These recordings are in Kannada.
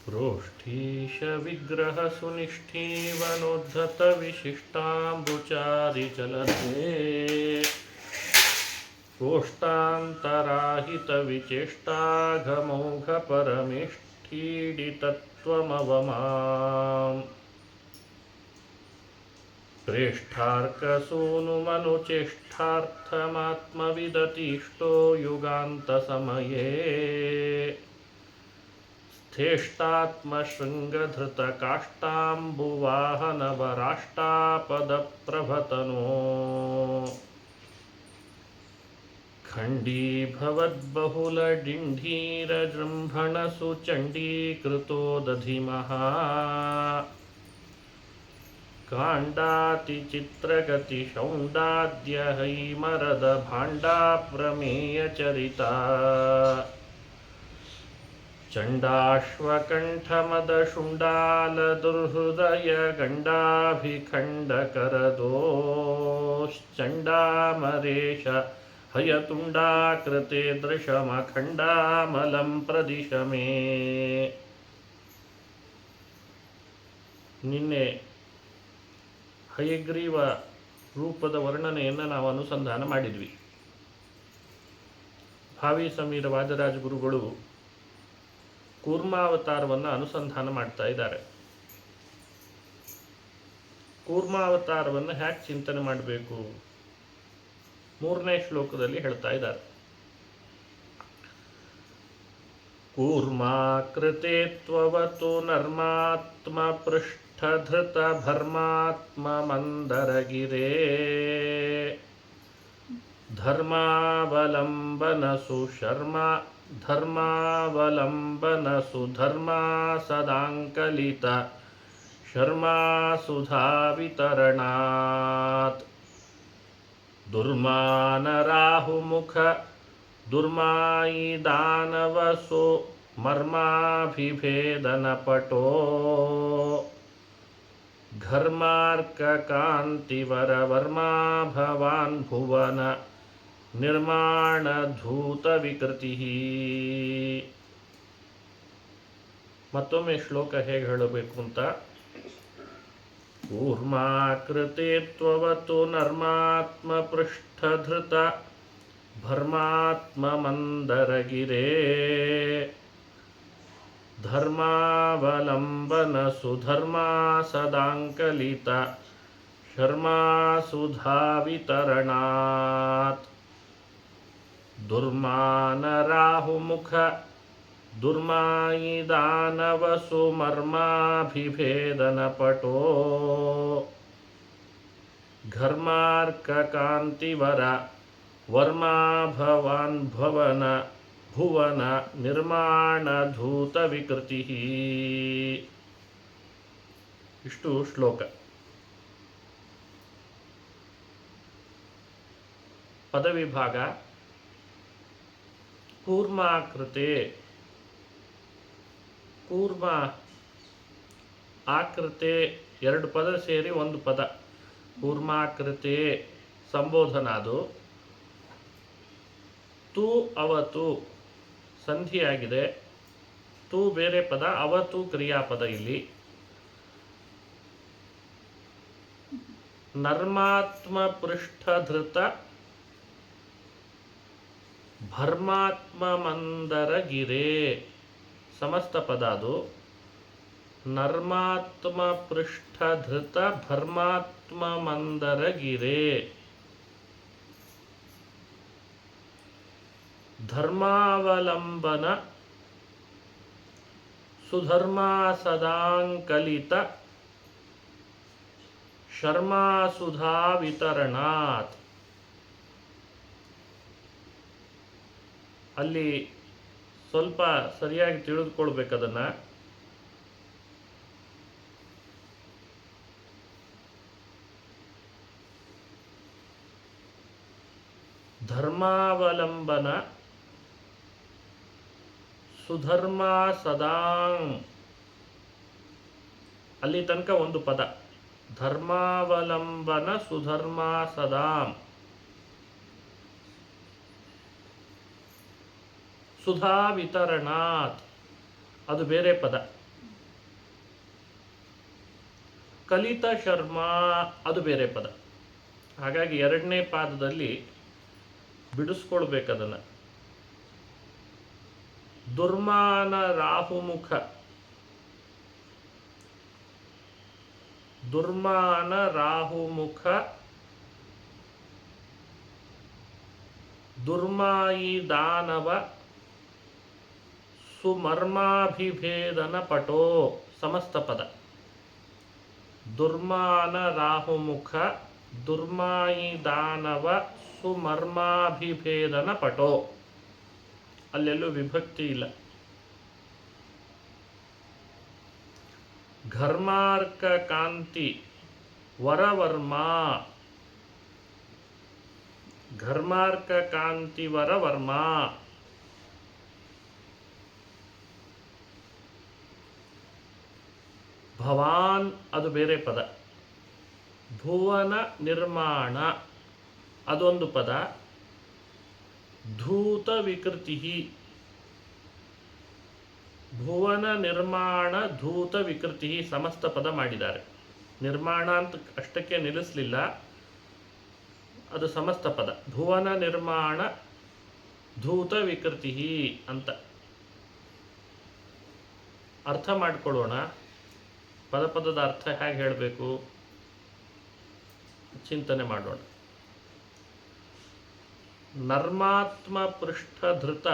प्रोष्ठीशविग्रहसुनिष्ठीवनोद्धतविशिष्टाम्बुचारिचलते कोष्ठान्तराहितविचेष्टाघमौघपरमेष्ठीडितत्वमवमाम् प्रेष्ठार्कसूनुमनुचेष्टार्थमात्मविदतीष्टो युगान्तसमये स्थेष्टात्मशृङ्गधृतकाष्ठाम्बुवाहनवराष्टापदप्रभतनो खण्डीभवद्बहुलडिण्ढीरजृम्भणसुचण्डीकृतो दधिमः काण्डातिचित्रगतिशौण्डाद्यहैमरदभाण्डाप्रमेयचरिता चण्डाश्वकण्ठमदशुण्डालदुर्हृदयगण्डाभिखण्डकरदोश्चण्डामरेश हयतुण्डाकृते दृशमखण्डामलं प्रदिश मे. ನಿನ್ನೆ ಹಯಗ್ರೀವ ರೂಪದ ವರ್ಣನೆಯನ್ನು ನಾವು ಅನುಸಂಧಾನ ಮಾಡಿದ್ವಿ. ಭಾವಿ ಸಮೀರ ವಾದರಾಜ ಗುರುಗಳು ಕೂರ್ಮಾವತಾರವನ್ನು ಅನುಸಂಧಾನ ಮಾಡ್ತಾ ಇದ್ದಾರೆ. ಕೂರ್ಮಾವತಾರವನ್ನು ಹ್ಯಾಕ್ ಚಿಂತನೆ ಮಾಡಬೇಕು 3ನೇ ಶ್ಲೋಕದಲ್ಲಿ ಹೇಳ್ತಾ ಇದ್ದಾರೆ. ಕೂರ್ಮಾಕೃತೆ ತ್ವವತು ನರ್ಮಾತ್ಮ ಪೃಷ್ಠಧೃತ ಭರ್ಮಾತ್ಮ ಮಂದರಗಿರೇ ಧರ್ಮಾವಲಂಬನಸು ಶರ್ಮ ಧರ್ಮಾವಲಂಬನಸು ಧರ್ಮ ಸದಾಂಕಲಿತ ಶರ್ಮಾ ಸುಧಾ ವಿತರಣಾತ್ ದುರ್ಮಾನರಾಹುಮುಖ ದುರ್ಮಾಯಿ ದಾನವಸು ಮರ್ಮಾಭಿಭೇದನಪಟೋ ಘರ್ಮಾರ್ಕಕಾಂತಿವರವರ್ಮಾ ಭವಾನ್ ಭುವನ ನಿರ್ಮಾಣಧೂತ ವಿಕೃತಿ. ಮತ್ತೊಮ್ಮೆ ಶ್ಲೋಕ ಹೇಗೆ ಹೇಳಬೇಕು ಅಂತ. ಕೂರ್ಮಾಕೃತೆ ತ್ವವತು ನರ್ಮಾತ್ಮ ಪೃಷ್ಠಧೃತ ಭರ್ಮಾತ್ಮ ಮಂದರಗಿರೇ ಧರ್ಮಾವಲಂಬನ ಸುಧರ್ಮಾ ಸದಾಂಕಲಿತ ಶರ್ಮಾ ಸುಧಾ ವಿತರಣಾತ್ ದುರ್ಮಾನರಾಹುಮುಖ ದುರ್ಮಾಯಿ ದಾನವಸು ಮರ್ಮಾಭಿಭೇದನಪಟೋ ಘರ್ಮಾರ್ಕಕಾಂತಿವರ ವರ್ಮಾ ಭವಾನ್ ಭವನ ಭುವನ ನಿರ್ಮಾಣಧೂತ ವಿಕೃತಿ. ಇಷ್ಟು ಶ್ಲೋಕ. ಪದವಿಭಾಗ ಕೂರ್ಮಾಕೃತೆ. ಕೂರ್ಮ ಆಕೃತೆ ಎರಡು ಪದ ಸೇರಿ ಒಂದು ಪದ. ಕೂರ್ಮಾಕೃತೆ ಸಂಬೋಧನಾದು. ತು ಅವತು ಸಂಧಿಯಾಗಿದೆ. ತು ಬೇರೆ ಪದ, ಅವತು ಕ್ರಿಯಾಪದ. ಇಲ್ಲಿ ನರ್ಮಾತ್ಮ ಪೃಷ್ಠಧೃತ ಭರ್ಮಾತ್ಮ ಮಂದರಗಿರೇ ಸಮಸ್ತ ಪದ ಅದು. ನರ್ಮಾತ್ಮ ಪೃಷ್ಠಧೃತ ಭರ್ಮಾತ್ಮ ಮಂದರಗಿರೇ ಧರ್ಮಾವಲಂಬನ ಸುಧರ್ಮಾ ಸದಾಂಕಲಿತ ಶರ್ಮಾ ಸುಧಾ ವಿತರಣಾತ್. ಅಲ್ಲಿ ಸ್ವಲ್ಪ ಸರಿಯಾಗಿ ತಿಳಿದುಕೊಳ್ಬೇಕದನ್ನು. ಧರ್ಮಾವಲಂಬನ ಸುಧರ್ಮಾ ಸದಾಂ, ಅಲ್ಲಿ ತನಕ ಒಂದು ಪದ. ಧರ್ಮಾವಲಂಬನ ಸುಧರ್ಮಾ ಸದಾಂ. ಸುಧಾ ವಿತರಣಾತ್ ಅದು ಬೇರೆ ಪದ. ಕಲಿತ ಶರ್ಮ ಅದು ಬೇರೆ ಪದ. ಹಾಗಾಗಿ ಎರಡನೇ ಪಾದದಲ್ಲಿ ಬಿಡಿಸ್ಕೊಳ್ಬೇಕದನ್ನು. ದುರ್ಮಾನ ರಾಹುಮುಖ, ದುರ್ಮಾನ ರಾಹುಮುಖ ದುರ್ಮಾಯಿ ದಾನವ ಸುಮರ್ಮಾಭಿಭೇದನ ಪಟೋ ಸಮಸ್ತ ಪದ. ದುರ್ಮಾನ ರಾಹುಮುಖ ದುರ್ಮಾಯಿ ದಾನವ ಸುಮರ್ಮಾಭಿಭೇದನ ಪಟೋ, ಅಲ್ಲೆಲ್ಲೂ ವಿಭಕ್ತಿ ಇಲ್ಲ. ಘರ್ಮಾರ್ಕ ಕಾಂತಿ ವರವರ್ಮ, ಘರ್ಮಾರ್ಕ ಕಾಂತಿ ವರವರ್ಮ. ಭವಾನ್ ಅದು ಬೇರೆ ಪದ. ಭುವನ ನಿರ್ಮಾಣ ಅದೊಂದು ಪದ. ಧೂತ ವಿಕೃತಿ, ಭುವನ ನಿರ್ಮಾಣ ಧೂತ ವಿಕೃತಿ ಸಮಸ್ತ ಪದ ಮಾಡಿದ್ದಾರೆ. ನಿರ್ಮಾಣ ಅಂತ ಅಷ್ಟಕ್ಕೆ ನಿಲ್ಲಿಸಲಿಲ್ಲ, ಅದು ಸಮಸ್ತ ಪದ. ಭುವನ ನಿರ್ಮಾಣ ಧೂತ ವಿಕೃತಿ ಅಂತ ಅರ್ಥ ಮಾಡಿಕೊಳ್ಳೋಣ. ಪದದ ಅರ್ಥ ಹೇಗೆ ಹೇಳಬೇಕು ಚಿಂತನೆ ಮಾಡೋಣ. ನರ್ಮಾತ್ಮ ಪೃಷ್ಠಧೃತ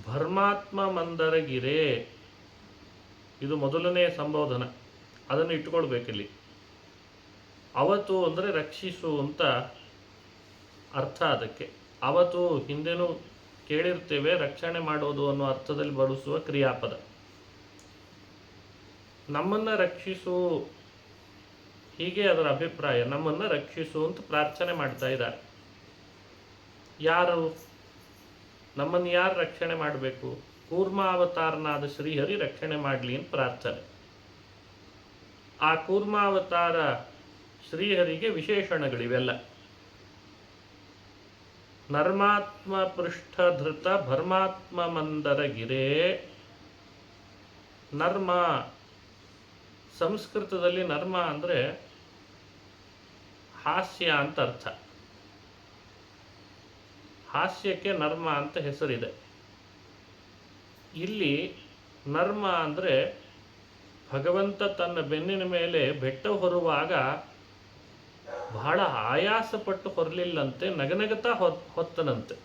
ಭರ್ಮಾತ್ಮ ಮಂದರಗಿರೆ, ಇದು ಮೊದಲನೇ ಸಂಬೋಧನ, ಅದನ್ನು ಇಟ್ಕೊಳ್ಬೇಕಿಲ್ಲಿ. ಅವತು ಅಂದರೆ ರಕ್ಷಿಸು ಅಂತ ಅರ್ಥ ಅದಕ್ಕೆ. ಅವತು ಹಿಂದೆನೂ ಕೇಳಿರ್ತೇವೆ, ರಕ್ಷಣೆ ಮಾಡೋದು ಅನ್ನೋ ಅರ್ಥದಲ್ಲಿ ಬಳಸುವ ಕ್ರಿಯಾಪದ. ನಮ್ಮನ್ನು ರಕ್ಷಿಸು, ಹೀಗೆ ಅದರ ಅಭಿಪ್ರಾಯ. ನಮ್ಮನ್ನು ರಕ್ಷಿಸು ಅಂತ ಪ್ರಾರ್ಥನೆ ಮಾಡ್ತಾ ಇದ್ದಾರೆ. ಯಾರು ನಮ್ಮನ್ನು ಯಾರು ರಕ್ಷಣೆ ಮಾಡಬೇಕು? ಕೂರ್ಮಾವತಾರನಾದ ಶ್ರೀಹರಿ ರಕ್ಷಣೆ ಮಾಡಲಿ ಅಂತ ಪ್ರಾರ್ಥನೆ. ಆ ಕೂರ್ಮಾವತಾರ ಶ್ರೀಹರಿಗೆ ವಿಶೇಷಣಗಳಿವೆಲ್ಲ. ನರ್ಮಾತ್ಮ ಪೃಷ್ಠಧೃತ ಭರ್ಮಾತ್ಮ ಮಂದರಗಿರೆ. ನರ್ಮ ಸಂಸ್ಕೃತದಲ್ಲಿ ನರ್ಮ ಅಂದರೆ ಹಾಸ್ಯ ಅಂತ ಅರ್ಥ. ಹಾಸ್ಯಕ್ಕೆ ನರ್ಮ ಅಂತ ಹೆಸರಿದೆ. ಇಲ್ಲಿ ನರ್ಮ ಅಂದರೆ ಭಗವಂತ ತನ್ನ ಬೆನ್ನಿನ ಮೇಲೆ ಬೆಟ್ಟ ಹೊರುವಾಗ ಬಹಳ ಆಯಾಸಪಟ್ಟು ಹೊರಲಿಲ್ಲಂತೆ, ನಗನಗತಾ ಹೊತ್ತನಂತೆ.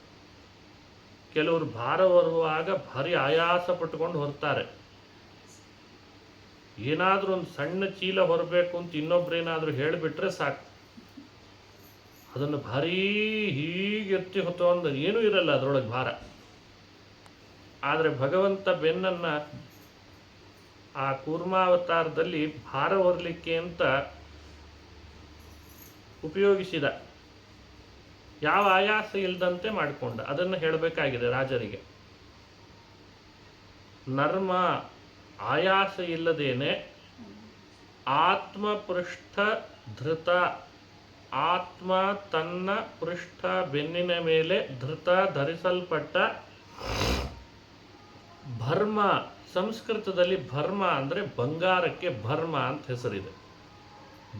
ಕೆಲವರು ಭಾರ ಹೊರುವಾಗ ಭಾರಿ ಆಯಾಸ ಪಟ್ಟುಕೊಂಡು ಹೊರ್ತಾರೆ. ಏನಾದರೂ ಒಂದು ಸಣ್ಣ ಚೀಲ ಹೊರಬೇಕು ಅಂತ ಇನ್ನೊಬ್ರೇನಾದರೂ ಹೇಳಿಬಿಟ್ರೆ ಸಾಕು, ಅದನ್ನು ಭಾರೀ ಹೀಗೆ ಎತ್ತಿ ಹೊತ್ತೊಂದು ಏನೂ ಇರಲ್ಲ ಅದರೊಳಗೆ ಭಾರ. ಆದರೆ ಭಗವಂತ ಬೆನ್ನನ್ನು ಆ ಕೂರ್ಮಾವತಾರದಲ್ಲಿ ಭಾರ ಹೊರಲಿಕ್ಕೆ ಅಂತ ಉಪಯೋಗಿಸಿದ. ಯಾವ ಆಯಾಸ ಇಲ್ಲದಂತೆ ಮಾಡಿಕೊಂಡ. ಅದನ್ನು ಹೇಳಬೇಕಾಗಿದೆ ರಾಜರಿಗೆ. ನರ್ಮ ಆಯಾಸ ಇಲ್ಲದೇನೆ ಆತ್ಮ ಪೃಷ್ಠ ಧೃತ, ಆತ್ಮ ತನ್ನ ಪೃಷ್ಠ ಬೆನ್ನಿನ ಮೇಲೆ ಧೃತ ಧರಿಸಲ್ಪಟ್ಟ ಭರ್ಮ. ಸಂಸ್ಕೃತದಲ್ಲಿ ಭರ್ಮ ಅಂದರೆ ಬಂಗಾರಕ್ಕೆ ಭರ್ಮ ಅಂತ ಹೆಸರಿದೆ.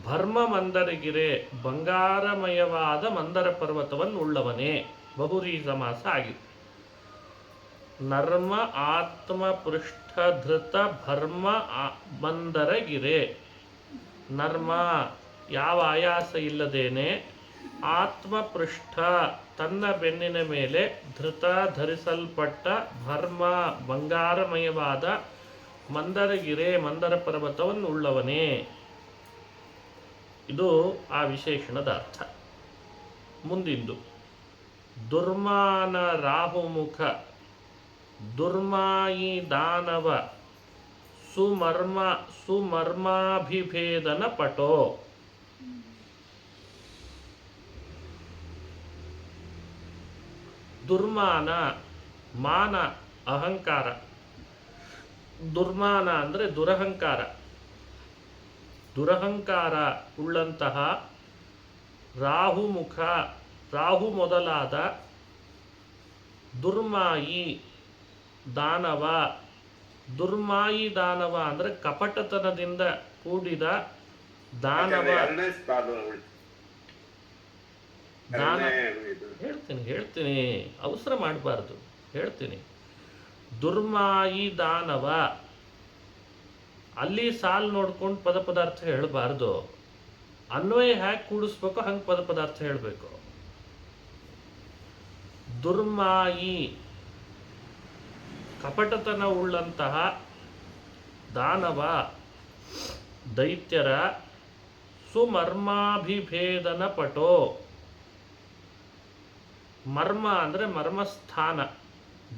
ಭರ್ಮ ಮಂದರಗಿರೆ, ಬಂಗಾರಮಯವಾದ ಮಂದರ ಪರ್ವತವನ್ನು ಉಳ್ಳವನೇ. ಬಹುರೀ ಸಮಾಸ ಆಗಿದೆ. ನರ್ಮ ಆತ್ಮ ಪೃಷ್ಠ ಧೃತ ಭರ್ಮ ಮಂದರಗಿರೆ. ನರ್ಮ ಯಾವ ಆಯಾಸ ಇಲ್ಲದೇನೆ, ಆತ್ಮ ಪೃಷ್ಠ ತನ್ನ ಬೆನ್ನಿನ ಮೇಲೆ ಧೃತ ಧರಿಸಲ್ಪಟ್ಟ ಭರ್ಮ ಬಂಗಾರಮಯವಾದ ಮಂದರಗಿರೆ ಮಂದರ ಪರ್ವತವನ್ನು ಉಳ್ಳವನೇ. ಇದು ಆ ವಿಶೇಷಣದ ಅರ್ಥ. ಮುಂದಿಂದು ದುರ್ಮಾನ ರಾಹುಮುಖ ದುರ್ಮಾಯಿ ದಾನವ ಸುಮರ್ಮಾಭಿಭೇದನ ಪಟೋ. ದುರ್ಮಾನ, ಮಾನ ಅಹಂಕಾರ. ದುರ್ಮಾನ ಅಂದರೆ ದುರಹಂಕಾರ. ದುರಹಂಕಾರ ಉಳ್ಳಂತಹ ರಾಹುಮುಖ, ರಾಹು ಮೊದಲಾದ ದುರ್ಮಾಯಿ ದಾನವ ದುರ್ಮಾಯಿ ದಾನವ ಅಂದರೆ ಕಪಟತನದಿಂದ ಕೂಡಿದ ದಾನವ. ಹೇಳ್ತೀನಿ ಅವಸರ ಮಾಡಬಾರ್ದು, ಹೇಳ್ತೀನಿ. ದುರ್ಮಾಯಿ ದಾನವ, ಅಲ್ಲಿ ಸಾಲು ನೋಡ್ಕೊಂಡು ಪದಾರ್ಥ ಹೇಳಬಾರ್ದು. ಅನ್ವಯ ಹ್ಯಾಕ್ ಕೂಡಿಸ್ಬೇಕು ಹಂಗೆ ಪದಾರ್ಥ ಹೇಳಬೇಕು. ದುರ್ಮಾಯಿ ಕಪಟತನ ಉಳ್ಳಂತಹ ದಾನವ ದೈತ್ಯರ ಸುಮರ್ಮಾಭಿಭೇದನ ಪಟೋ. ಮರ್ಮ ಅಂದರೆ ಮರ್ಮಸ್ಥಾನ,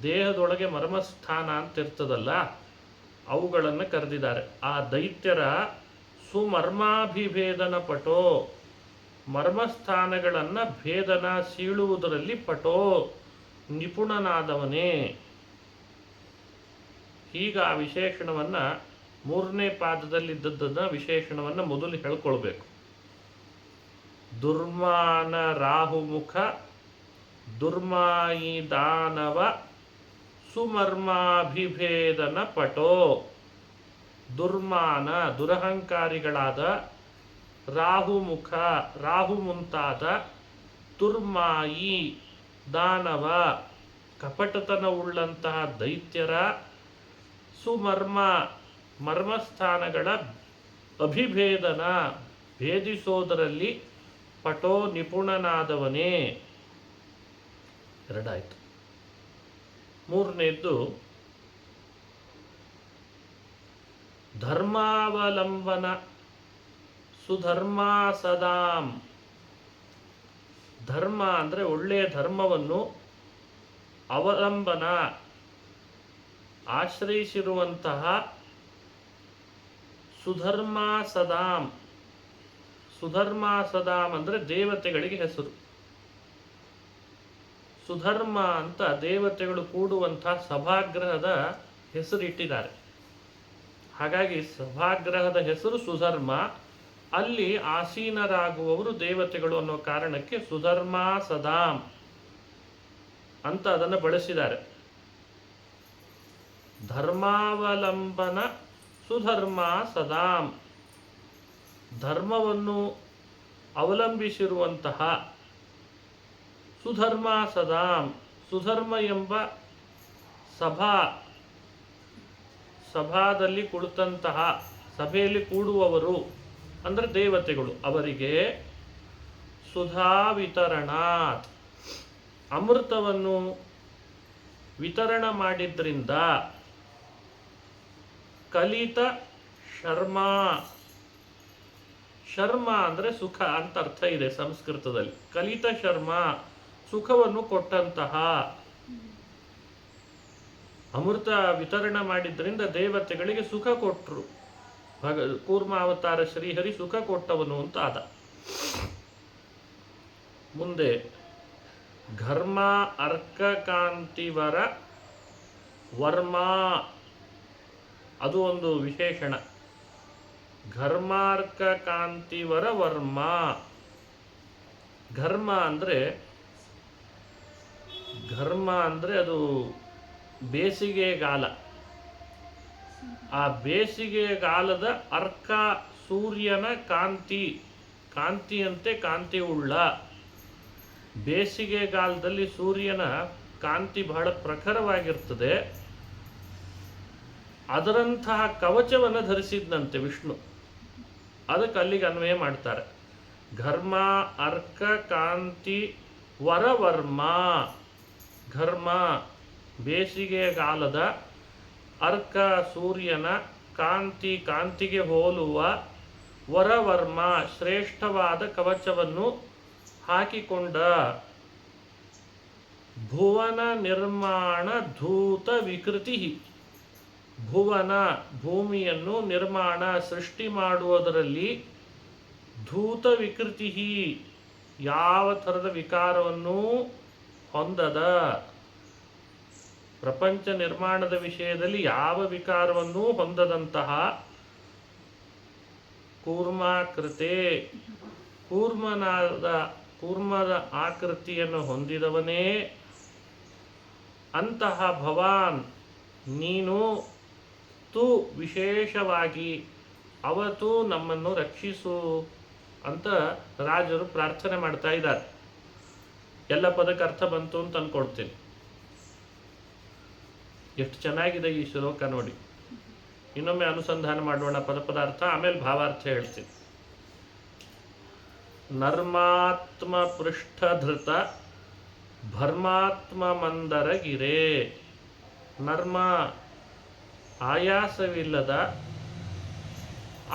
ದೇಹದೊಳಗೆ ಮರ್ಮಸ್ಥಾನ ಅಂತ ಇರ್ತದಲ್ಲ, ಅವುಗಳನ್ನು ಕರೆದಿದ್ದಾರೆ. ಆ ದೈತ್ಯರ ಸುಮರ್ಮಾಭಿಭೇದನ ಪಟೋ, ಮರ್ಮಸ್ಥಾನಗಳನ್ನು ಭೇದನ ಸೀಳುವುದರಲ್ಲಿ ಪಟೋ ನಿಪುಣನಾದವನೇ. ಈಗ ಆ ವಿಶೇಷಣವನ್ನು ಮೂರನೇ ಪಾದದಲ್ಲಿದ್ದದ್ದನ್ನು ವಿಶೇಷಣವನ್ನು ಮೊದಲು ಹೇಳ್ಕೊಳ್ಬೇಕು. ದುರ್ಮಾನ ರಾಹುಮುಖ ದುರ್ಮಾಯಿ ದಾನವ ಸುಮರ್ಮಾಭಿಭೇದನ ಪಟೋ. ದುರ್ಮಾನ ದುರಹಂಕಾರಿಗಳಾದ, ರಾಹುಮುಖ ರಾಹು ಮುಂತಾದ, ದುರ್ಮಾಯಿ ದಾನವ ಕಪಟತನವುಳ್ಳಂತಹ ದೈತ್ಯರ ಸುಮರ್ಮ ಮರ್ಮಸ್ಥಾನಗಳ ಅಭಿಭೇದನ ಭೇದಿಸೋದರಲ್ಲಿ ಪಟೋ ನಿಪುಣನಾದವನೇ. ಎರಡಾಯ್ತು. ಮೂರನೇದ್ದು ಧರ್ಮಾವಲಂಬನ ಸುಧರ್ಮಾ ಸದಾಂ. ಧರ್ಮ ಅಂದರೆ ಒಳ್ಳೆಯ ಧರ್ಮವನ್ನು ಅವಲಂಬನ ಆಶ್ರಯಿಸಿರುವಂತಹ ಸುಧರ್ಮಾ ಸದಾಂ. ಸುಧರ್ಮಾ ಸದಾಂ ಅಂದರೆ ದೇವತೆಗಳಿಗೆ ಹೆಸರು. ಸುಧರ್ಮ ಅಂತ ದೇವತೆಗಳು ಕೂಡುವಂತಹ ಸಭಾಗ್ರಹದ ಹೆಸರಿಟ್ಟಿದ್ದಾರೆ. ಹಾಗಾಗಿ ಸಭಾಗ್ರಹದ ಹೆಸರು ಸುಧರ್ಮ. ಅಲ್ಲಿ ಆಸೀನರಾಗುವವರು ದೇವತೆಗಳು ಅನ್ನೋ ಕಾರಣಕ್ಕೆ ಸುಧರ್ಮಾ ಸದಾಂ ಅಂತ ಅದನ್ನು ಬಳಸಿದ್ದಾರೆ. ಧರ್ಮಾವಲಂಬನ ಸುಧರ್ಮಾ ಸದಾಂ, ಧರ್ಮವನ್ನು ಅವಲಂಬಿಸಿರುವಂತಹ ಸುಧರ್ಮಾ ಸದಾಂ. ಸುಧರ್ಮ ಎಂಬ ಸಭಾದಲ್ಲಿ ಕುಳಿತಂತಹ, ಸಭೆಯಲ್ಲಿ ಕೂಡುವವರು ಅಂದರೆ ದೇವತೆಗಳು, ಅವರಿಗೆ ಸುಧಾ ವಿತರಣಾತ್ ಅಮೃತವನ್ನು ವಿತರಣ ಮಾಡಿದ್ರಿಂದ ಕಲಿತ ಶರ್ಮ. ಶರ್ಮ ಅಂದರೆ ಸುಖ ಅಂತ ಅರ್ಥ ಇದೆ ಸಂಸ್ಕೃತದಲ್ಲಿ. ಕಲಿತ ಶರ್ಮ ಸುಖವನ್ನು ಕೊಟ್ಟಂತಹ, ಅಮೃತ ವಿತರಣೆ ಮಾಡಿದ್ರಿಂದ ದೇವತೆಗಳಿಗೆ ಸುಖ ಕೊಟ್ಟರು. ಕೂರ್ಮಾವತಾರ ಶ್ರೀಹರಿ ಸುಖ ಕೊಟ್ಟವನು ಅಂತ ಆದ. ಮುಂದೆ ಘರ್ಮ ಅರ್ಕಕಾಂತಿವರ ವರ್ಮ, ಅದು ಒಂದು ವಿಶೇಷಣ. ಘರ್ಮಾರ್ಕ ಕಾಂತಿವರ ವರ್ಮ. ಘರ್ಮ ಅಂದರೆ ಅದು ಬೇಸಿಗೆಗಾಲ. ಆ ಬೇಸಿಗೆಗಾಲದ ಅರ್ಕ ಸೂರ್ಯನ ಕಾಂತಿಯಂತೆ ಕಾಂತಿ ಉಳ್ಳ. ಬೇಸಿಗೆಗಾಲದಲ್ಲಿ ಸೂರ್ಯನ ಕಾಂತಿ ಬಹಳ ಪ್ರಖರವಾಗಿರ್ತದೆ. ಅದರಂತಹ ಕವಚವನ್ನು ಧರಿಸಿದ್ನಂತೆ ವಿಷ್ಣು. ಅದಕ್ಕೆ ಅಲ್ಲಿಗೆ ಅನ್ವಯ ಮಾಡ್ತಾರೆ. ಘರ್ಮ ಅರ್ಕ ಕಾಂತಿ ವರವರ್ಮ. ಘರ್ಮ ಬೇಸಿಗೆಗಾಲದ, ಅರ್ಕ ಸೂರ್ಯನ ಕಾಂತಿಗೆ ಹೋಲುವ, ವರವರ್ಮ ಶ್ರೇಷ್ಠವಾದ ಕವಚವನ್ನು ಹಾಕಿಕೊಂಡ. ಭುವನ ನಿರ್ಮಾಣ ಧೂತ ವಿಕೃತಿ. ಭುವನ ಭೂಮಿಯನ್ನು ನಿರ್ಮಾಣ ಸೃಷ್ಟಿ ಮಾಡುವುದರಲ್ಲಿ ಧೂತ ವಿಕೃತಿ ಯಾವ ಥರದ ವಿಕಾರವನ್ನೂ ಹೊಂದದ, ಪ್ರಪಂಚ ನಿರ್ಮಾಣದ ವಿಷಯದಲ್ಲಿ ಯಾವ ವಿಕಾರವನ್ನೂ ಹೊಂದದಂತಹ ಕೂರ್ಮಾಕೃತೆ, ಕೂರ್ಮದ ಆಕೃತಿಯನ್ನು ಹೊಂದಿದವನೇ ಅಂತಹ ಭವಾನ್ ನೀನು ತು ವಿಶೇಷವಾಗಿ ಅವತ್ತು ನಮ್ಮನ್ನು ರಕ್ಷಿಸು ಅಂತ ರಾಜರು ಪ್ರಾರ್ಥನೆ ಮಾಡ್ತಾ ಇದ್ದಾರೆ. ಎಲ್ಲ ಪದಕ್ಕೆ ಅರ್ಥ ಬಂತು ಅಂತ ಅಂದ್ಕೊಡ್ತೀನಿ. ಎಷ್ಟು ಚೆನ್ನಾಗಿದೆ ಈ ಶ್ಲೋಕ ನೋಡಿ. ಇನ್ನೊಮ್ಮೆ ಅನುಸಂಧಾನ ಮಾಡೋಣ ಪದಾರ್ಥ, ಆಮೇಲೆ ಭಾವಾರ್ಥ ಹೇಳ್ತೀನಿ. ನರ್ಮಾತ್ಮ ಪೃಷ್ಠಧೃತ ಭರ್ಮಾತ್ಮ ಮಂದರಗಿರೆ. ನರ್ಮ ಆಯಾಸವಿಲ್ಲದ,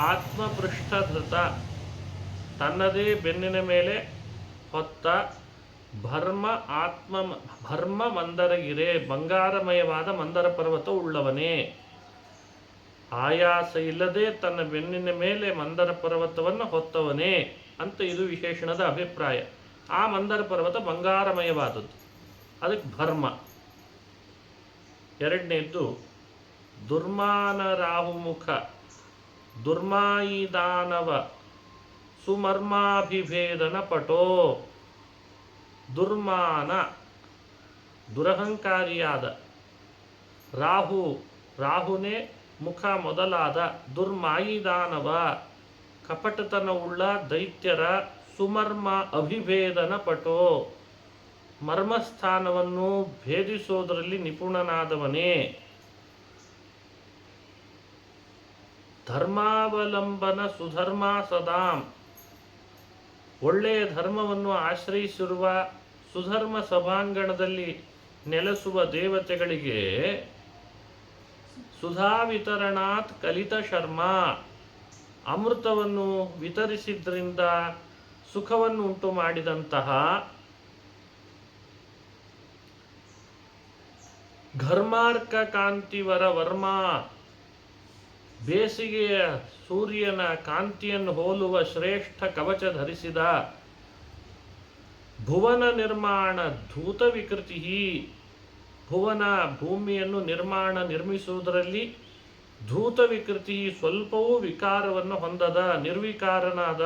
ಆತ್ಮಪೃಷ್ಠಧೃತ ತನ್ನದೇ ಬೆನ್ನಿನ ಮೇಲೆ ಹೊತ್ತ, ಭರ್ಮ ಮಂದರಗಿರೆ ಬಂಗಾರಮಯವಾದ ಮಂದರ ಪರ್ವತ ಉಳ್ಳವನೇ. ಆಯಾಸ ಇಲ್ಲದೆ ತನ್ನ ಬೆನ್ನಿನ ಮೇಲೆ ಮಂದರ ಪರ್ವತವನ್ನು ಹೊತ್ತವನೇ ಅಂತ ಇದು ವಿಶೇಷಣದ ಅಭಿಪ್ರಾಯ. ಆ ಮಂದರ ಪರ್ವತ ಬಂಗಾರಮಯವಾದದ್ದು, ಅದಕ್ಕೆ ಭರ್ಮ. ಎರಡನೇದ್ದು ದುರ್ಮಾನ ರಾಹುಮುಖ ದುರ್ಮಾಯಿ ದಾನವ ಸುಮರ್ಮಾಭಿಭೇದನ ಪಟೋ. ದುರ್ಮಾನ ದುರಹಂಕಾರಿಯಾದ, ರಾಹುನೇ ಮುಖ ಮೊದಲಾದ ದುರ್ಮಾಯಿ ದಾನವ ಕಪಟತನವುಳ್ಳ ದೈತ್ಯರ ಸುಮರ್ಮ ಅಭಿಭೇದನ ಪಟೋ ಮರ್ಮಸ್ಥಾನವನ್ನು ಭೇದಿಸೋದರಲ್ಲಿ ನಿಪುಣನಾದವನೇ. ಧರ್ಮಾವಲಂಬನ ಸುಧರ್ಮ ಸದಾಂ ಒಳ್ಳೆಯ ಧರ್ಮವನ್ನು ಆಶ್ರಯಿಸಿರುವ ಸುಧರ್ಮ ಸಭಾಂಗಣದಲ್ಲಿ ನೆಲೆಸುವ ದೇವತೆಗಳಿಗೆ ಸುಧಾ ವಿತರಣಾತ್ ಕಲಿತ ಶರ್ಮ ಅಮೃತವನ್ನು ವಿತರಿಸಿದ್ರಿಂದ ಸುಖವನ್ನು ಉಂಟು ಮಾಡಿದಂತಹ ಘರ್ಮಾರ್ಕ ಕಾಂತಿವರ ವರ್ಮ ಬೇಸಿಗೆಯ ಸೂರ್ಯನ ಕಾಂತಿಯನ್ನು ಹೋಲುವ ಶ್ರೇಷ್ಠ ಕವಚ ಧರಿಸಿದ ಭುವನ ನಿರ್ಮಾಣ ಧೂತ ವಿಕೃತಿ. ಭುವನ ಭೂಮಿಯನ್ನು ನಿರ್ಮಿಸುವುದರಲ್ಲಿ ಧೂತ ವಿಕೃತಿ ಸ್ವಲ್ಪವೂ ವಿಕಾರವನ್ನು ಹೊಂದದ ನಿರ್ವಿಕಾರನಾದ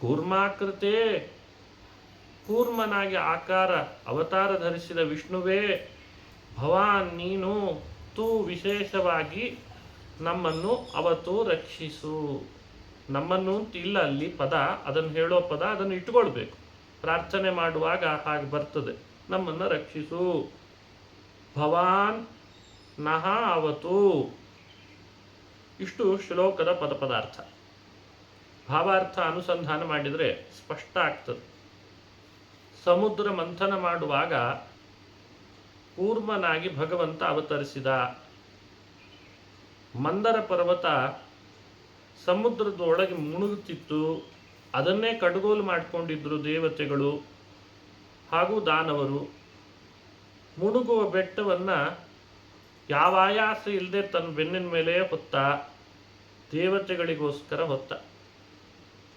ಕೂರ್ಮಾಕೃತೆ ಕೂರ್ಮನಾಗಿ ಆಕಾರ ಅವತಾರ ಧರಿಸಿದ ವಿಷ್ಣುವೇ ಭವಾನ್ ನೀನು ತು ವಿಶೇಷವಾಗಿ ನಮ್ಮನ್ನು ಅವತ್ತು ರಕ್ಷಿಸು. ನಮ್ಮನ್ನು ಇಲ್ಲ ಅಲ್ಲಿ ಪದ, ಅದನ್ನು ಹೇಳೋ ಪದ, ಅದನ್ನು ಇಟ್ಕೊಳ್ಬೇಕು. ಪ್ರಾರ್ಥನೆ ಮಾಡುವಾಗ ಹಾಗೆ ಬರ್ತದೆ, ನಮ್ಮನ್ನು ರಕ್ಷಿಸು. ಭವಾನ್ ನಹ ಅವತು. ಇಷ್ಟು ಶ್ಲೋಕದ ಪದಾರ್ಥ. ಭಾವಾರ್ಥ ಅನುಸಂಧಾನ ಮಾಡಿದರೆ ಸ್ಪಷ್ಟ ಆಗ್ತದೆ. ಸಮುದ್ರ ಮಂಥನ ಮಾಡುವಾಗ ಕೂರ್ಮನಾಗಿ ಭಗವಂತ ಅವತರಿಸಿದ. ಮಂದರ ಪರ್ವತ ಸಮುದ್ರದೊಳಗೆ ಮುಳುಗುತ್ತಿತ್ತು, ಅದನ್ನೇ ಕಡ್ಗೋಲು ಮಾಡಿಕೊಂಡಿದ್ರು ದೇವತೆಗಳು ಹಾಗೂ ದಾನವರು. ಮುಳುಗುವ ಬೆಟ್ಟವನ್ನು ಯಾವ ಆಯಾಸ ಇಲ್ಲದೆ ತನ್ನ ಬೆನ್ನಿನ ಮೇಲೆ ಹೊತ್ತ, ದೇವತೆಗಳಿಗೋಸ್ಕರ ಹೊತ್ತ.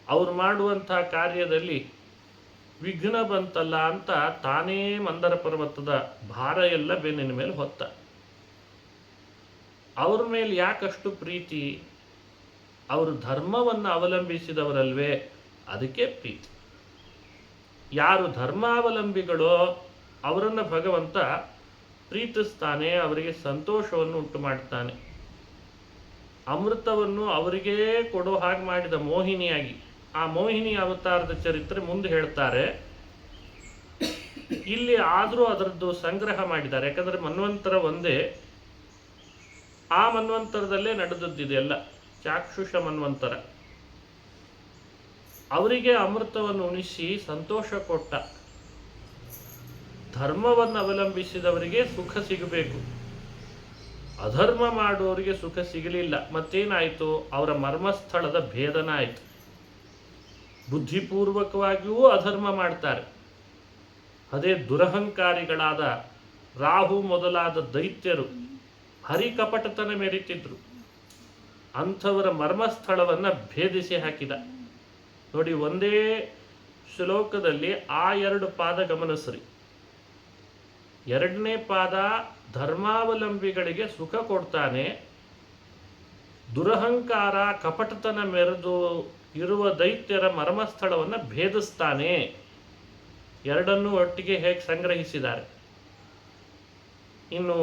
ಅವ್ರು ಮಾಡುವಂಥ ಕಾರ್ಯದಲ್ಲಿ ವಿಘ್ನ ಬಂತಲ್ಲ ಅಂತ ತಾನೇ ಮಂದರ ಪರ್ವತದ ಭಾರ ಎಲ್ಲ ಬೆನ್ನಿನ ಮೇಲೆ ಹೊತ್ತ. ಅವ್ರ ಮೇಲೆ ಯಾಕಷ್ಟು ಪ್ರೀತಿ? ಅವರು ಧರ್ಮವನ್ನು ಅವಲಂಬಿಸಿದವರಲ್ವೇ, ಅದಕ್ಕೆ ಪ್ರೀತಿ. ಯಾರು ಧರ್ಮಾವಲಂಬಿಗಳೋ ಅವರನ್ನು ಭಗವಂತ ಪ್ರೀತಿಸ್ತಾನೆ, ಅವರಿಗೆ ಸಂತೋಷವನ್ನು ಉಂಟು ಮಾಡ್ತಾನೆ. ಅಮೃತವನ್ನು ಅವರಿಗೇ ಕೊಡೋ ಹಾಗೆ ಮಾಡಿದ ಮೋಹಿನಿಯಾಗಿ, ಆ ಮೋಹಿನಿ ಅವತಾರದ ಚರಿತ್ರೆ ಮುಂದೆ ಹೇಳ್ತಾರೆ. ಇಲ್ಲಿ ಆದರೂ ಅದರದ್ದು ಸಂಗ್ರಹ ಮಾಡಿದ್ದಾರೆ, ಯಾಕಂದರೆ ಮನ್ವಂತರ ಒಂದೇ, ಆ ಮನ್ವಂತರದಲ್ಲೇ ನಡೆದದ್ದಿದೆಲ್ಲ, ಚಾಕ್ಷುಷ ಮನ್ವಂತರ. ಅವರಿಗೆ ಅಮೃತವನ್ನು ಉಣಿಸಿ ಸಂತೋಷ ಕೊಟ್ಟ. ಧರ್ಮವನ್ನು ಅವಲಂಬಿಸಿದವರಿಗೆ ಸುಖ ಸಿಗಬೇಕು, ಅಧರ್ಮ ಮಾಡುವವರಿಗೆ ಸುಖ ಸಿಗಲಿಲ್ಲ. ಮತ್ತೇನಾಯಿತು? ಅವರ ಮರ್ಮಸ್ಥಳದ ಭೇದನ ಆಯಿತು. ಬುದ್ಧಿಪೂರ್ವಕವಾಗಿಯೂ ಅಧರ್ಮ ಮಾಡ್ತಾರೆ. ಅದೇ ದುರಹಂಕಾರಿಗಳಾದ ರಾಹು ಮೊದಲಾದ ದೈತ್ಯರು ಹರಿಕಪಟತನ ಮೆರೀತಿದ್ರು. ಅಂಥವರ ಮರ್ಮಸ್ಥಳವನ್ನು ಭೇದಿಸಿ ಹಾಕಿದ. ನೋಡಿ, ಒಂದೇ ಶ್ಲೋಕದಲ್ಲಿ ಆ ಎರಡು ಪಾದ ಗಮನಿಸ್ರಿ. ಎರಡನೇ ಪಾದ ಧರ್ಮಾವಲಂಬಿಗಳಿಗೆ ಸುಖ ಕೊಡ್ತಾನೆ, ದುರಹಂಕಾರ ಕಪಟತನ ಮೆರೆದು ಇರುವ ದೈತ್ಯರ ಮರ್ಮಸ್ಥಳವನ್ನು ಭೇದಿಸ್ತಾನೆ. ಎರಡನ್ನೂ ಒಟ್ಟಿಗೆ ಹೇಗೆ ಸಂಗ್ರಹಿಸಿದ್ದಾರೆ. ಇನ್ನು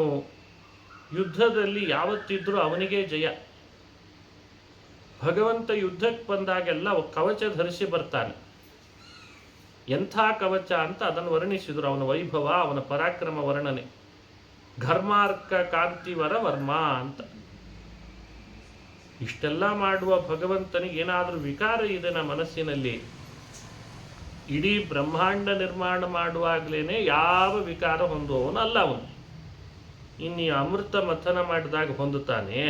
ಯುದ್ಧದಲ್ಲಿ ಯಾವತ್ತಿದ್ರೂ ಅವನಿಗೆ ಜಯ. ಭಗವಂತ ಯುದ್ಧಕ್ಕೆ ಬಂದಾಗೆಲ್ಲ ಕವಚ ಧರಿಸಿ ಬರ್ತಾನೆ. ಎಂಥ ಕವಚ ಅಂತ ಅದನ್ನು ವರ್ಣಿಸಿದರು. ಅವನ ವೈಭವ, ಅವನ ಪರಾಕ್ರಮ ವರ್ಣನೆ. ಘರ್ಮಾರ್ಕ ಕಾಂತಿವರ ವರ್ಮ ಅಂತ. ಇಷ್ಟೆಲ್ಲ ಮಾಡುವ ಭಗವಂತನಿಗೆ ಏನಾದರೂ ವಿಕಾರ ಇದೆ ನಮ್ಮ ಮನಸ್ಸಿನಲ್ಲಿ, ಇಡೀ ಬ್ರಹ್ಮಾಂಡ ನಿರ್ಮಾಣ ಮಾಡುವಾಗಲೇ ಯಾವ ವಿಕಾರ ಹೊಂದುವವನಲ್ಲ ಅವನು. ಇನ್ನು ಅಮೃತ ಮಥನ ಮಾಡಿದಾಗ ಹೊಂದುತ್ತಾನೆ,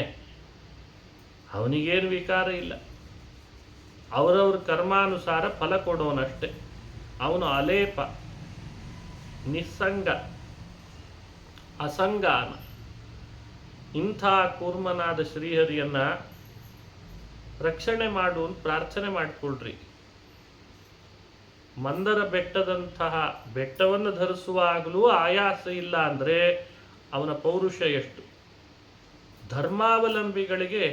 ಅವನಿಗೇನು ವಿಕಾರ ಇಲ್ಲ. ಅವರವ್ರ ಕರ್ಮಾನುಸಾರ ಫಲ ಕೊಡೋನಷ್ಟೆ. ಅವನು ಅಲೇಪ, ನಿಸ್ಸಂಗ, ಅಸಂಗಾನ. ಇಂಥ ಕೂರ್ಮನಾದ ಶ್ರೀಹರಿಯನ್ನ ರಕ್ಷಣೆ ಮಾಡು ಅಂತ ಪ್ರಾರ್ಥನೆ ಮಾಡಿಕೊಳ್ರಿ. ಮಂದರ ಬೆಟ್ಟದಂತಹ ಬೆಟ್ಟವನ್ನು ಧರಿಸುವಾಗಲೂ ಆಯಾಸ ಇಲ್ಲ ಅಂದರೆ ಅವನ ಪೌರುಷ ಎಷ್ಟು. ಧರ್ಮಾವಲಂಬಿಗಳಿಗೆ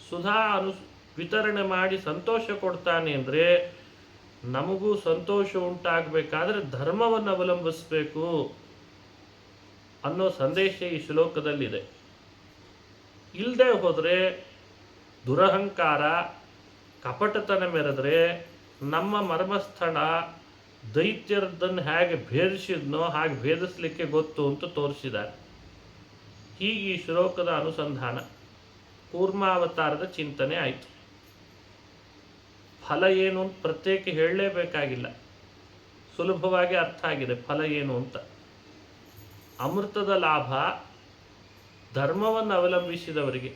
ಸುಧಾ ವಿತರಣೆ ಮಾಡಿ ಸಂತೋಷ ಕೊಡ್ತಾನೆ ಅಂದರೆ ನಮಗೂ ಸಂತೋಷ ಉಂಟಾಗಬೇಕಾದ್ರೆ ಧರ್ಮವನ್ನು ಅವಲಂಬಿಸಬೇಕು ಅನ್ನೋ ಸಂದೇಶ ಈ ಶ್ಲೋಕದಲ್ಲಿದೆ. ಇಲ್ಲದೆ ಹೋದರೆ ದುರಹಂಕಾರ, ಕಪಟತನ ಮೆರೆದ್ರೆ ನಮ್ಮ ಮರ್ಮಸ್ಥಳ ದೈತ್ಯರದನ್ನು ಹೇಗೆ ಭೇದಿಸಿದ್ನೋ ಹಾಗೆ ಭೇದಿಸಲಿಕ್ಕೆ ಗೊತ್ತು ಅಂತ ತೋರಿಸಿದ್ದಾರೆ. ಹೀಗೆ ಈ ಶ್ಲೋಕದ ಅನುಸಂಧಾನ ಕೂರ್ಮಾವತಾರದ ಚಿಂತನೆ ಆಯಿತು. ಫಲ ಏನು ಅಂತ ಪ್ರತ್ಯೇಕ ಹೇಳಲೇಬೇಕಾಗಿಲ್ಲ, ಸುಲಭವಾಗಿ ಅರ್ಥ ಆಗಿದೆ ಫಲ ಏನು ಅಂತ. ಅಮೃತದ ಲಾಭ ಧರ್ಮವನ್ನು ಅವಲಂಬಿಸಿದವರಿಗೆ,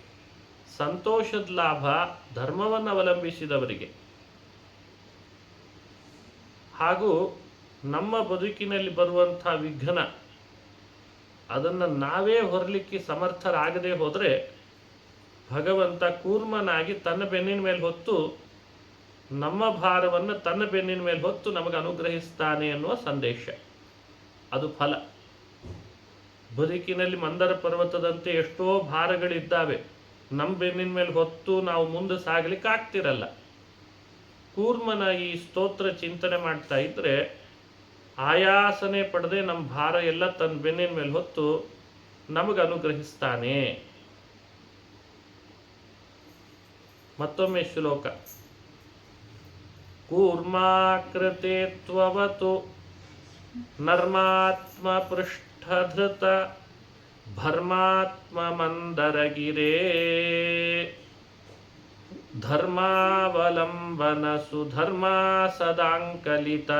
ಸಂತೋಷದ ಲಾಭ ಧರ್ಮವನ್ನು ಅವಲಂಬಿಸಿದವರಿಗೆ. ಹಾಗೂ ನಮ್ಮ ಬದುಕಿನಲ್ಲಿ ಬರುವಂಥ ವಿಘ್ನ ಅದನ್ನು ನಾವೇ ಹೊರಲಿಕ್ಕೆ ಸಮರ್ಥರಾಗದೆ ಹೋದರೆ ಭಗವಂತ ಕೂರ್ಮನಾಗಿ ತನ್ನ ಬೆನ್ನಿನ ಮೇಲೆ ಹೊತ್ತು ನಮ್ಮ ಭಾರವನ್ನು ತನ್ನ ಬೆನ್ನಿನ ಮೇಲೆ ಹೊತ್ತು ನಮಗೆ ಅನುಗ್ರಹಿಸ್ತಾನೆ ಅನ್ನುವ ಸಂದೇಶ. ಅದು ಫಲ. ಬದುಕಿನಲ್ಲಿ ಮಂದರ ಪರ್ವತದಂತೆ ಎಷ್ಟೋ ಭಾರಗಳಿದ್ದಾವೆ, ನಮ್ಮ ಬೆನ್ನಿನ ಮೇಲೆ ಹೊತ್ತು ನಾವು ಮುಂದೆ ಸಾಗಲಿಕ್ಕೆ ಆಗ್ತಿರಲ್ಲ. ಕೂರ್ಮನ ಈ ಸ್ತೋತ್ರ ಚಿಂತನೆ ಮಾಡ್ತಾ ಇದ್ರೆ ಆಯಾಸನೆ ಪಡೆದೇ ನಮ್ಮ ಭಾರ ಎಲ್ಲ ತನ್ನ ಬೆನ್ನಿನ ಮೇಲೆ ಹೊತ್ತು ನಮಗೆ ಅನುಗ್ರಹಿಸ್ತಾನೆ. ಮತ್ತೊಮ್ಮೆ ಶ್ಲೋಕ. ಕೂರ್ಮಾಕೃತೆ ತ್ವವತು ನರ್ಮಾತ್ಮ ಪೃಷ್ಠಧೃತ ಭರ್ಮಾತ್ಮ ಮಂದರಗಿರೇ ಧರ್ಮಾವಲಂಬನ ಸುಧರ್ಮಾ ಸದಾಂಕಲಿತ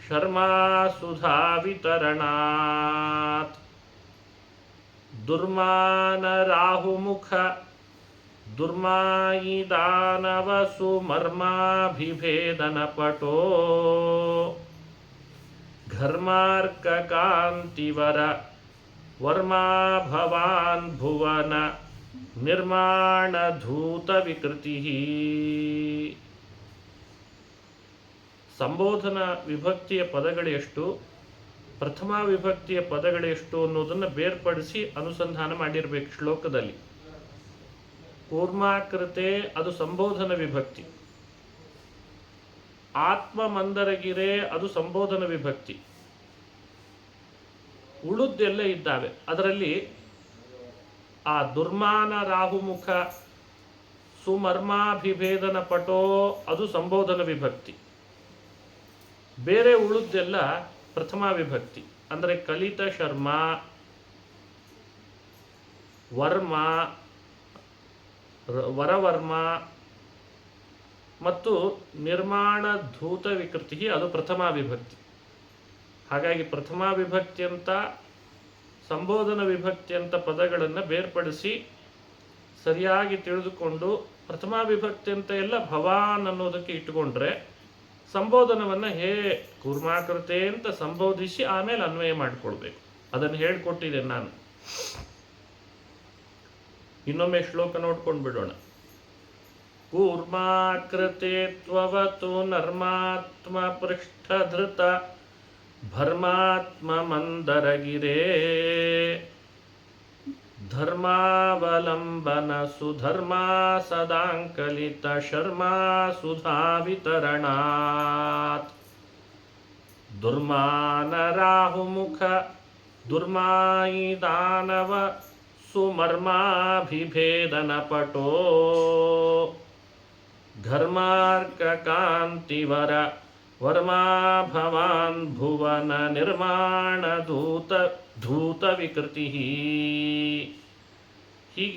ಶರ್ಮಾ ಸುಧಾ ವಿತರಣಾತ್ ದುರ್ಮಾನ ರಾಹುಮುಖ ದುರ್ಮಾಯಿ ದಾನವಸು ಮರ್ಮಾಭಿಭೇದನ ಪಟೋ ಘರ್ಮಾರ್ಕ ಕಾಂತಿವರ ವರ್ಮಾ ಭವಾನ್ ಭುವನ ನಿರ್ಮಾಣ ಧೂತ ವಿಕೃತಿ. ಸಂಬೋಧನಾ ವಿಭಕ್ತಿಯ ಪದಗಳೆಷ್ಟು, ಪ್ರಥಮ ವಿಭಕ್ತಿಯ ಪದಗಳೆಷ್ಟು ಅನ್ನೋದನ್ನು ಬೇರ್ಪಡಿಸಿ ಅನುಸಂಧಾನ ಮಾಡಿರಬೇಕು ಶ್ಲೋಕದಲ್ಲಿ. ಕೂರ್ಮಾಕೃತೆ ಅದು ಸಂಬೋಧನ ವಿಭಕ್ತಿ, ಆತ್ಮ ಮಂದರಗಿರೆ ಅದು ಸಂಬೋಧನ ವಿಭಕ್ತಿ. ಉಳುದ್ದೆಲ್ಲ ಇದ್ದಾವೆ. ಅದರಲ್ಲಿ ಆ ದುರ್ಮಾನ ರಾಹುಮುಖ ಸುಮರ್ಮಾಭಿಭೇದನ ಪಟೋ ಅದು ಸಂಬೋಧನ ವಿಭಕ್ತಿ. ಬೇರೆ ಉಳುದ್ದೆಲ್ಲ ಪ್ರಥಮ ವಿಭಕ್ತಿ. ಅಂದರೆ ಕಲಿತ ಶರ್ಮ, ವರ್ಮ, ವರವರ್ಮ ಮತ್ತು ನಿರ್ಮಾಣ ಧೂತ ವಿಕೃತಿ ಅದು ಪ್ರಥಮ ವಿಭಕ್ತಿ. ಹಾಗಾಗಿ ಪ್ರಥಮ ವಿಭಕ್ತಿ ಅಂತ ಸಂಬೋಧನ ವಿಭಕ್ತಿ ಅಂತ ಪದಗಳನ್ನು ಬೇರ್ಪಡಿಸಿ ಸರಿಯಾಗಿ ತಿಳಿದುಕೊಂಡು ಪ್ರಥಮ ವಿಭಕ್ತಿ ಅಂತ ಎಲ್ಲ ಭವಾನ್ ಅನ್ನೋದಕ್ಕೆ ಇಟ್ಟುಕೊಂಡ್ರೆ ಸಂಬೋಧನವನ್ನು ಕೂರ್ಮಾಕೃತೆ ಅಂತ ಸಂಬೋಧಿಸಿ ಆಮೇಲೆ ಅನ್ವಯ ಮಾಡಿಕೊಳ್ಬೇಕು. ಅದನ್ನು ಹೇಳಿಕೊಟ್ಟಿದ್ದೇನೆ ನಾನು. ಇನ್ನೊಮ್ಮೆ ಶ್ಲೋಕ ನೋಡ್ಕೊಂಡು ಬಿಡೋಣ. ಕೂರ್ಮಾಕೃತೆ ತ್ವವತು ನರ್ಮಾತ್ಮ ಪೃಷ್ಠಧೃತ ಭರ್ಮಾತ್ಮ ಮಂದರಗಿರೇ ಧರ್ಮಾವಲಂಬನ ಸುಧರ್ಮಾ ಸದಾಂಕಲಿತ ಶರ್ಮಾ ಸುಧಾ ವಿತರಣಾತ್ ದುರ್ಮಾನ ರಾಹುಮುಖ ದುರ್ಮಾಯಿ ದಾನವ ಸುಮರ್ಮಾಭಿಭೇದನಪಟೋ ಧರ್ಮಾರ್ಕಕಾಂತಿವರ ವರ್ಮಾ ಭವಾನ್ ಭುವನ ನಿರ್ಮಾಣ ಧೂತ ವಿಕೃತಿ